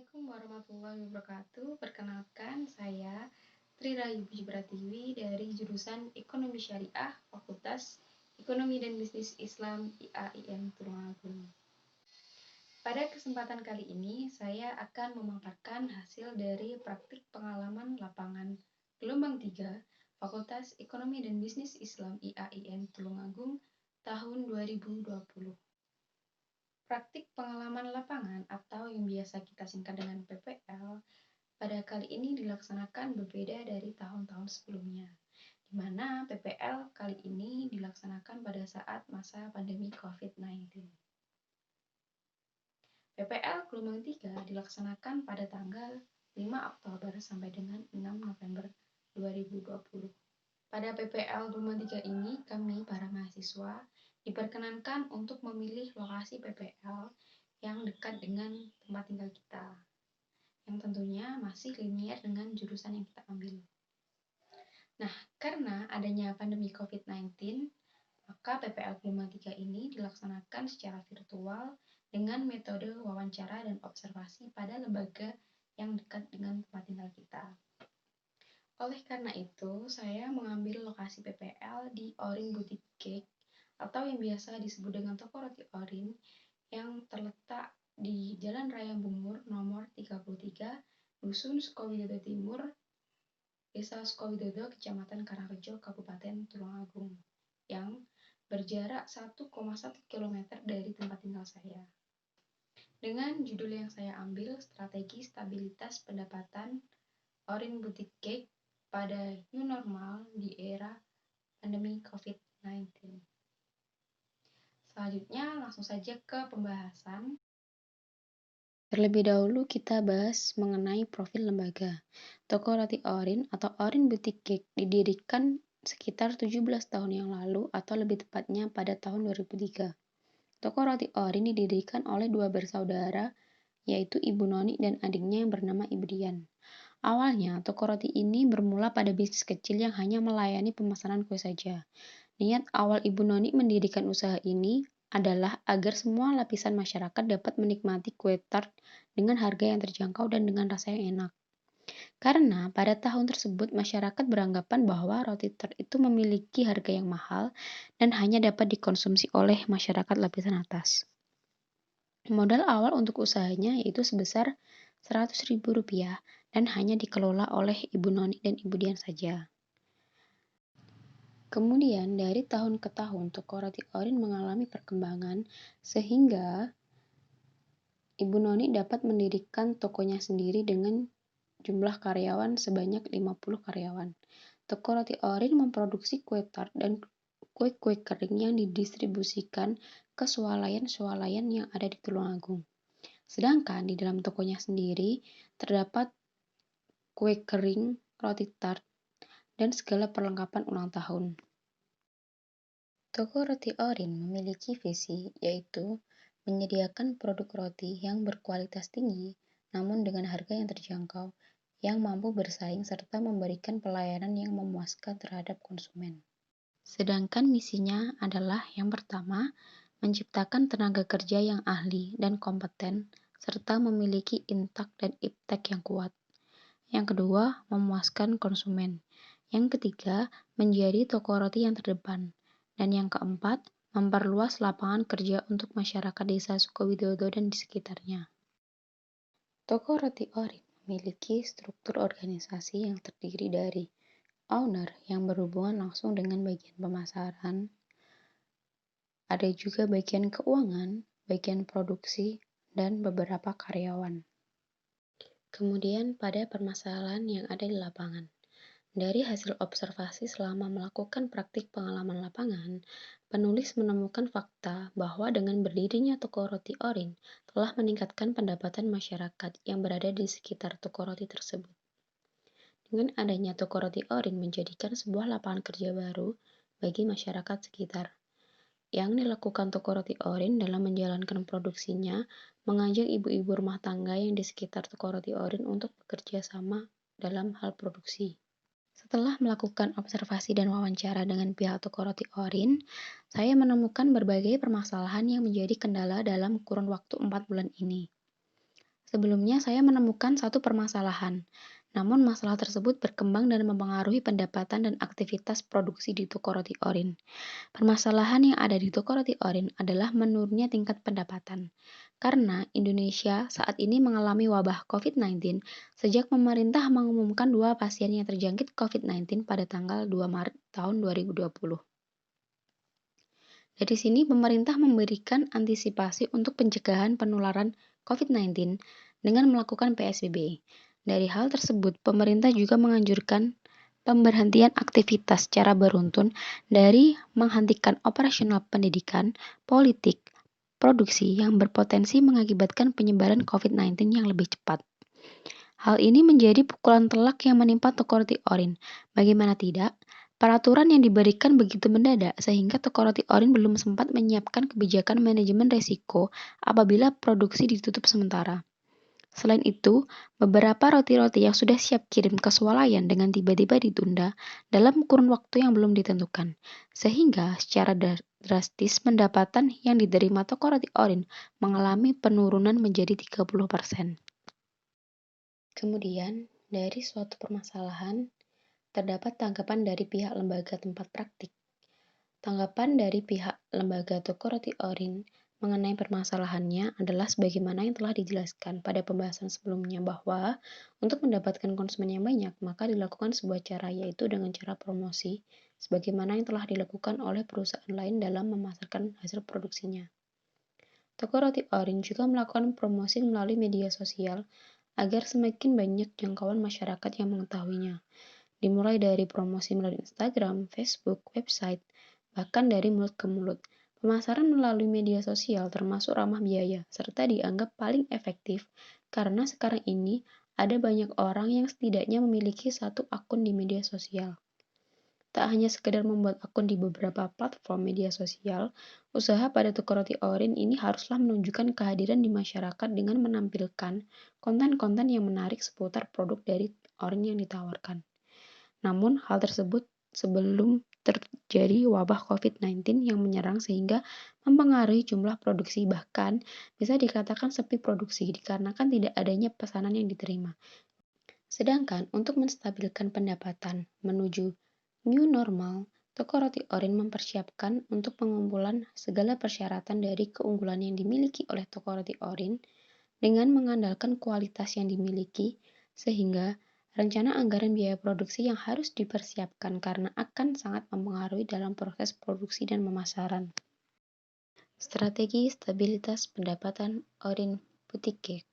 Assalamualaikum warahmatullahi wabarakatuh. Perkenalkan, saya Tri Rahayu Puji Pratiwi dari jurusan Ekonomi Syariah, Fakultas Ekonomi dan Bisnis Islam IAIN Tulungagung. Pada kesempatan kali ini, saya akan memaparkan hasil dari praktik pengalaman lapangan gelombang 3 Fakultas Ekonomi dan Bisnis Islam IAIN Tulungagung tahun 2020. Praktik pengalaman lapangan atau yang biasa kita singkat dengan PPL pada kali ini dilaksanakan berbeda dari tahun-tahun sebelumnya, di mana PPL kali ini dilaksanakan pada saat masa pandemi COVID-19. PPL gelombang 3 dilaksanakan pada tanggal 5 Oktober sampai dengan 6 November 2020. Pada PPL gelombang 3 ini, kami para mahasiswa diperkenankan untuk memilih lokasi PPL yang dekat dengan tempat tinggal kita, yang tentunya masih linear dengan jurusan yang kita ambil. Nah, karena adanya pandemi COVID-19, maka PPL gelombang 3 ini dilaksanakan secara virtual dengan metode wawancara dan observasi pada lembaga yang dekat dengan tempat tinggal kita. Oleh karena itu, saya mengambil lokasi PPL di Orin Boutique Cake atau yang biasa disebut dengan toko roti Orin yang terletak di Jalan Raya Bungur nomor 33, Dusun Sukowidodo Timur, Desa Sukowidodo, Kecamatan Karangrejo, Kabupaten Tulungagung, yang berjarak 1,1 km dari tempat tinggal saya. Dengan judul yang saya ambil, Strategi Stabilitas Pendapatan Orin Boutique Cake pada new normal di era pandemi COVID-19. Selanjutnya langsung saja ke pembahasan. Terlebih dahulu kita bahas mengenai profil lembaga. Toko Roti Orin atau Orin Boutique Cake didirikan sekitar 17 tahun yang lalu atau lebih tepatnya pada tahun 2003. Toko Roti Orin didirikan oleh dua bersaudara, yaitu Ibu Noni dan adiknya yang bernama Ibu Dian. Awalnya, toko roti ini bermula pada bisnis kecil yang hanya melayani pemesanan kue saja. Niat awal Ibu Noni mendirikan usaha ini adalah agar semua lapisan masyarakat dapat menikmati kue tart dengan harga yang terjangkau dan dengan rasa yang enak. Karena pada tahun tersebut masyarakat beranggapan bahwa roti tart itu memiliki harga yang mahal dan hanya dapat dikonsumsi oleh masyarakat lapisan atas. Modal awal untuk usahanya yaitu sebesar Rp100.000 dan hanya dikelola oleh Ibu Noni dan Ibu Dian saja. Kemudian dari tahun ke tahun toko roti Orin mengalami perkembangan sehingga Ibu Noni dapat mendirikan tokonya sendiri dengan jumlah karyawan sebanyak 50 karyawan. Toko Roti Orin memproduksi kue tart dan kue-kue kering yang didistribusikan ke swalayan-swalayan yang ada di Tulungagung. Sedangkan di dalam tokonya sendiri terdapat kue kering, roti tart, dan segala perlengkapan ulang tahun. Toko Roti Orin memiliki visi, yaitu menyediakan produk roti yang berkualitas tinggi, namun dengan harga yang terjangkau, yang mampu bersaing serta memberikan pelayanan yang memuaskan terhadap konsumen. Sedangkan misinya adalah yang pertama, menciptakan tenaga kerja yang ahli dan kompeten, serta memiliki intak dan iptek yang kuat. Yang kedua, memuaskan konsumen. Yang ketiga, menjadi toko roti yang terdepan. Dan yang keempat, memperluas lapangan kerja untuk masyarakat desa Sukowidodo dan di sekitarnya. Toko Roti Orin memiliki struktur organisasi yang terdiri dari owner yang berhubungan langsung dengan bagian pemasaran, ada juga bagian keuangan, bagian produksi, dan beberapa karyawan. Kemudian pada permasalahan yang ada di lapangan. Dari hasil observasi selama melakukan praktik pengalaman lapangan, penulis menemukan fakta bahwa dengan berdirinya toko roti Orin telah meningkatkan pendapatan masyarakat yang berada di sekitar toko roti tersebut. Dengan adanya toko roti Orin menjadikan sebuah lapangan kerja baru bagi masyarakat sekitar. Yang dilakukan toko roti Orin dalam menjalankan produksinya, mengajak ibu-ibu rumah tangga yang di sekitar toko roti Orin untuk bekerja sama dalam hal produksi. Setelah melakukan observasi dan wawancara dengan pihak toko roti Orin, saya menemukan berbagai permasalahan yang menjadi kendala dalam kurun waktu 4 bulan ini. Sebelumnya saya menemukan satu permasalahan, namun masalah tersebut berkembang dan mempengaruhi pendapatan dan aktivitas produksi di toko roti Orin. Permasalahan yang ada di toko roti Orin adalah menurunnya tingkat pendapatan. Karena Indonesia saat ini mengalami wabah COVID-19 sejak pemerintah mengumumkan 2 pasien yang terjangkit COVID-19 pada tanggal 2 Maret tahun 2020. Dari sini pemerintah memberikan antisipasi untuk pencegahan penularan COVID-19 dengan melakukan PSBB. Dari hal tersebut, pemerintah juga menganjurkan pemberhentian aktivitas secara beruntun dari menghentikan operasional pendidikan, politik, produksi yang berpotensi mengakibatkan penyebaran COVID-19 yang lebih cepat. Hal ini menjadi pukulan telak yang menimpa toko roti Orin. Bagaimana tidak? Peraturan yang diberikan begitu mendadak sehingga toko roti Orin belum sempat menyiapkan kebijakan manajemen risiko apabila produksi ditutup sementara. Selain itu, beberapa roti-roti yang sudah siap kirim ke swalayan dengan tiba-tiba ditunda dalam kurun waktu yang belum ditentukan, sehingga secara drastis pendapatan yang diterima toko roti Orin mengalami penurunan menjadi 30%. Kemudian, dari suatu permasalahan, terdapat tanggapan dari pihak lembaga tempat praktik. Tanggapan dari pihak lembaga toko roti Orin mengenai permasalahannya adalah sebagaimana yang telah dijelaskan pada pembahasan sebelumnya bahwa untuk mendapatkan konsumen yang banyak, maka dilakukan sebuah cara yaitu dengan cara promosi sebagaimana yang telah dilakukan oleh perusahaan lain dalam memasarkan hasil produksinya. Toko roti Orin juga melakukan promosi melalui media sosial agar semakin banyak jangkauan masyarakat yang mengetahuinya. Dimulai dari promosi melalui Instagram, Facebook, website, bahkan dari mulut ke mulut. Pemasaran melalui media sosial termasuk ramah biaya, serta dianggap paling efektif karena sekarang ini ada banyak orang yang setidaknya memiliki satu akun di media sosial. Tak hanya sekedar membuat akun di beberapa platform media sosial, usaha pada toko roti Orin ini haruslah menunjukkan kehadiran di masyarakat dengan menampilkan konten-konten yang menarik seputar produk dari Orin yang ditawarkan. Namun, hal tersebut sebelum terjadi wabah COVID-19 yang menyerang sehingga mempengaruhi jumlah produksi, bahkan bisa dikatakan sepi produksi dikarenakan tidak adanya pesanan yang diterima. Sedangkan untuk menstabilkan pendapatan menuju new normal, toko roti Orin mempersiapkan untuk pengumpulan segala persyaratan dari keunggulan yang dimiliki oleh toko roti Orin dengan mengandalkan kualitas yang dimiliki, sehingga rencana anggaran biaya produksi yang harus dipersiapkan karena akan sangat mempengaruhi dalam proses produksi dan pemasaran. Strategi stabilitas pendapatan Orin Putih Cake.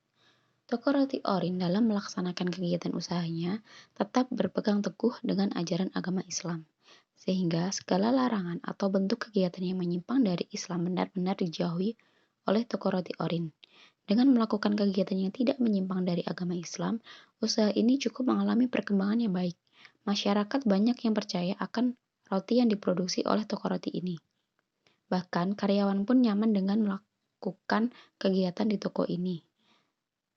Toko roti Orin dalam melaksanakan kegiatan usahanya tetap berpegang teguh dengan ajaran agama Islam, sehingga segala larangan atau bentuk kegiatan yang menyimpang dari Islam benar-benar dijauhi oleh toko roti Orin. Dengan melakukan kegiatan yang tidak menyimpang dari agama Islam, usaha ini cukup mengalami perkembangan yang baik. Masyarakat banyak yang percaya akan roti yang diproduksi oleh toko roti ini. Bahkan karyawan pun nyaman dengan melakukan kegiatan di toko ini.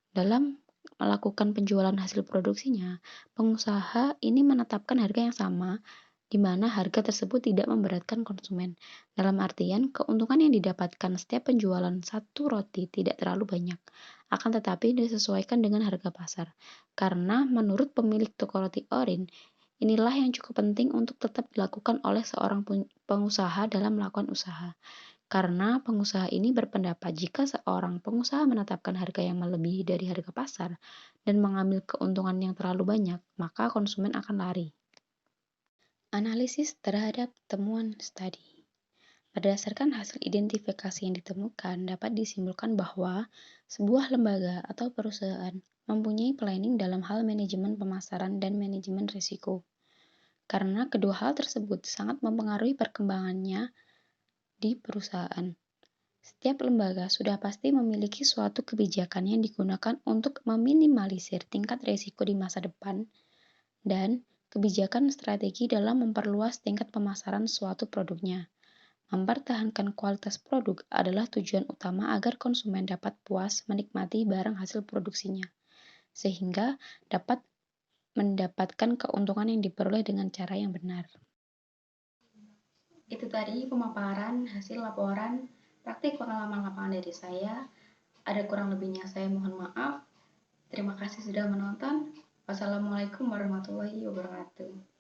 Dalam melakukan penjualan hasil produksinya, pengusaha ini menetapkan harga yang sama, di mana harga tersebut tidak memberatkan konsumen. Dalam artian, keuntungan yang didapatkan setiap penjualan satu roti tidak terlalu banyak, akan tetapi disesuaikan dengan harga pasar. Karena menurut pemilik toko roti Orin, inilah yang cukup penting untuk tetap dilakukan oleh seorang pengusaha dalam melakukan usaha. Karena pengusaha ini berpendapat jika seorang pengusaha menetapkan harga yang melebihi dari harga pasar dan mengambil keuntungan yang terlalu banyak, maka konsumen akan lari. Analisis terhadap temuan studi. Berdasarkan hasil identifikasi yang ditemukan, dapat disimpulkan bahwa sebuah lembaga atau perusahaan mempunyai planning dalam hal manajemen pemasaran dan manajemen risiko. Karena kedua hal tersebut sangat mempengaruhi perkembangannya di perusahaan. Setiap lembaga sudah pasti memiliki suatu kebijakan yang digunakan untuk meminimalisir tingkat risiko di masa depan dan kebijakan strategi dalam memperluas tingkat pemasaran suatu produknya. Mempertahankan kualitas produk adalah tujuan utama agar konsumen dapat puas menikmati barang hasil produksinya, sehingga dapat mendapatkan keuntungan yang diperoleh dengan cara yang benar. Itu tadi pemaparan hasil laporan praktik pengalaman lapangan dari saya. Ada kurang lebihnya saya mohon maaf. Terima kasih sudah menonton. Wassalamualaikum warahmatullahi wabarakatuh.